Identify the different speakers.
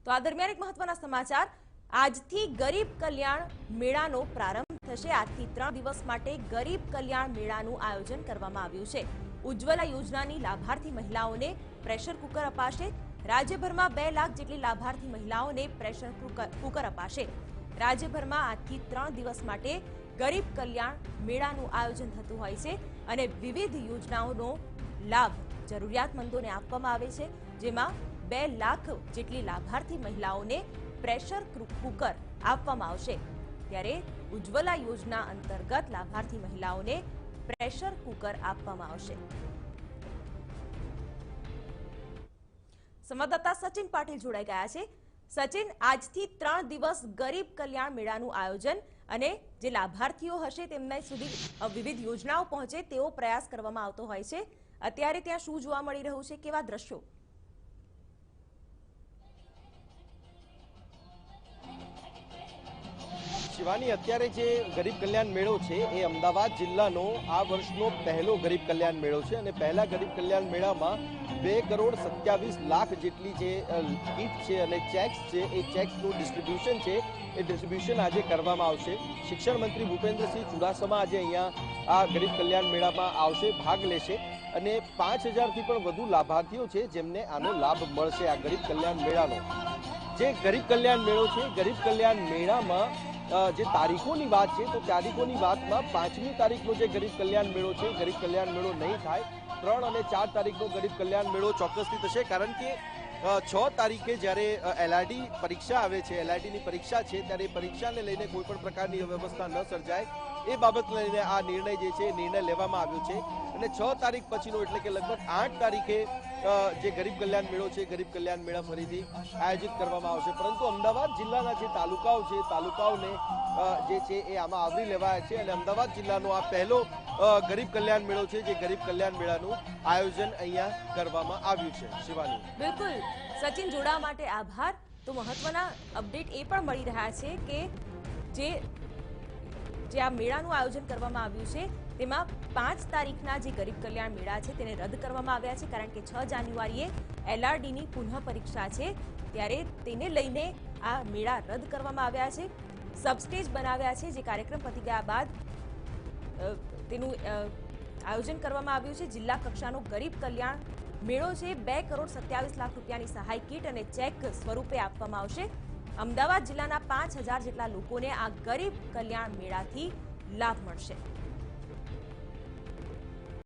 Speaker 1: તો આ દરમિયાન એક મહત્વના સમાચાર, આજથી ગરીબ કલ્યાણ મેળાનો પ્રારંભ થશે। આજથી 3 દિવસ માટે ગરીબ કલ્યાણ મેળાનું આયોજન કરવામાં આવ્યું છે। ઉજ્જવલા યોજનાની લાભાર્થી મહિલાઓને પ્રેશર કુકર અપાશે। રાજ્યભરમાં 2 લાખ જેટલી લાભાર્થી મહિલાઓને પ્રેશર કુકર અપાશે। રાજ્યભરમાં આજથી 3 દિવસ માટે ગરીબ કલ્યાણ મેળાનું આયોજન થતું હોય છે અને વિવિધ યોજનાઓનો લાભ જરૂરિયાતમંદોને આપવામાં આવે છે, જેમાં 2 લાખ જેટલી લાભાર્થી મહિલાઓને પ્રેશર કુકર આપવામાં આવશે। ત્યારે ઉજ્જવલા યોજના અંતર્ગત લાભાર્થી મહિલાઓને પ્રેશર કુકર આપવામાં આવશે। સંવાદદાતા સચિન પાટીલ જોડાઈ ગયા છે। સચિન, આજથી 3 દિવસ ગરીબ કલ્યાણ મેળાનું આયોજન અને જે લાભાર્થીઓ હશે તેમને સુધી વિવિધ યોજનાઓ પહોંચે તેવો પ્રયાસ કરવામાં આવતો હોય છે। અત્યારે ત્યાં શું જોવા મળી રહ્યું છે, કેવા દ્રશ્યો?
Speaker 2: શિવાની, અત્યારે જે ગરીબ કલ્યાણ મેળો છે એ અમદાવાદ જિલ્લાનો આ વર્ષનો પહેલો ગરીબ કલ્યાણ મેળો છે અને પહેલા ગરીબ કલ્યાણ મેળામાં 2,27,00,000 જેટલી જે કીટ છે અને ચેક્સ છે એ ચેક્સનું ડિસ્ટ્રીબ્યુશન છે એ ડિસ્ટ્રીબ્યુશન આજે કરવામાં આવશે। શિક્ષણ મંત્રી ભૂપેન્દ્રસિંહ ચુડાસમા આજે અહીંયા આ ગરીબ કલ્યાણ મેળામાં આવશે, ભાગ લેશે અને 5,000થી પણ વધુ લાભાર્થીઓ છે જેમને આનો લાભ મળશે। આ ગરીબ કલ્યાણ મેળાનો જે ગરીબ કલ્યાણ મેળો છે, ગરીબ કલ્યાણ મેળામાં જે તારીખોની વાત છે તો તારીખોની વાતમાં 5મી તારીખનો જે ગરીબ કલ્યાણ મેળો છે, ગરીબ કલ્યાણ મેળો નહીં થાય। 3 અને 4 તારીખનો ગરીબ કલ્યાણ મેળો ચોક્કસથી થશે, કારણ કે 6 તારીખે જ્યારે એલઆરડી પરીક્ષા આવે છે, એલઆરડીની પરીક્ષા છે, ત્યારે પરીક્ષાને લઈને કોઈ પણ પ્રકારની અવ્યવસ્થા ન સર્જાય એ બાબત લઈને આ નિર્ણય જે છે નિર્ણય લેવામાં આવ્યો છે અને 6 તારીખ પછીનો એટલે કે લગભગ 8 તારીખે જે ગરીબ કલ્યાણ મેળો છે, ગરીબ કલ્યાણ મેળા ફરીથી આયોજિત કરવામાં આવશે। પરંતુ અમદાવાદ જિલ્લાના જે તાલુકાઓ છે, તાલુકાઓને જે છે એ આમાં આવરી લેવાયા છે અને અમદાવાદ જિલ્લાનો આ પહેલો ગરીબ કલ્યાણ મેળો છે, જે ગરીબ કલ્યાણ મેળાનું આયોજન અહીંયા કરવામાં આવ્યું છે। શિવાની,
Speaker 1: બિલકુલ સચિન, જોડાવા માટે આભાર। તો મહત્વના અપડેટ એ પણ મળી રહ્યા છે કે જે આ મેળાનું આયોજન કરવામાં આવ્યું છે તેમાં 5 તારીખના જે ગરીબ કલ્યાણ મેળા છે તેને રદ કરવામાં આવ્યા છે, કારણ કે 6 જાન્યુઆરીએ એલઆરડીની પુનઃ પરીક્ષા છે, ત્યારે તેને લઈને આ મેળા રદ કરવામાં આવ્યા છે। સબસ્ટેજ બનાવ્યા છે, જે કાર્યક્રમ પતી ગયા બાદ તેનું આયોજન કરવામાં આવ્યું છે। જિલ્લા કક્ષાનો ગરીબ કલ્યાણ મેળો છે, 2,27,00,000 રૂપિયાની સહાય કીટ અને ચેક સ્વરૂપે આપવામાં આવશે। અમદાવાદ જિલ્લાના 5,000 જેટલા લોકોને આ ગરીબ કલ્યાણ મેળાથી લાભ મળશે।